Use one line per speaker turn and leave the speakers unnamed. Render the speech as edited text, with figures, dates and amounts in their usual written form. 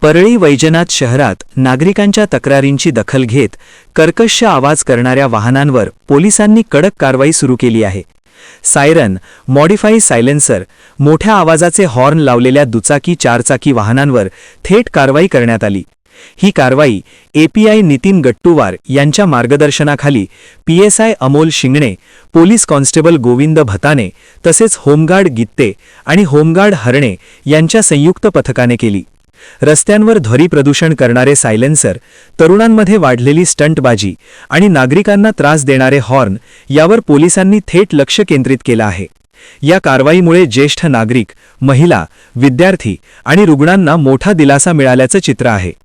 परळी वैजनाथ शहरात नागरिकांच्या तक्रारींची दखल घेत कर्कश आवाज करणाऱ्या वाहनांवर पोलिसांनी कडक कारवाई सुरू केली आहे. सायरन, मॉडिफाई सायलेन्सर, मोठ्या आवाजाचे हॉर्न लावलेल्या दुचाकी चारचाकी वाहनांवर थेट कारवाई करण्यात आली. ही कारवाई एपीआय नितीन गट्टुवार यांच्या मार्गदर्शनाखाली PSI Amol Shingane, police constable Govind Bhatane तसेच होमगार्ड गित्ते आणि होमगार्ड हरणे यांच्या संयुक्त पथकाने केली. रस्त्यांवर ध्वनी प्रदूषण करणारे सायलेन्सर, तरुणांमध्ये वाढलेली स्टंटबाजी आणि नागरिकांना त्रास देणारे हॉर्न यावर पोलिसांनी थेट लक्ष केंद्रित केलं आहे. या कारवाईमुळे ज्येष्ठ नागरिक, महिला, विद्यार्थी आणि रुग्णांना मोठा दिलासा मिळाल्याचं चित्र आहे.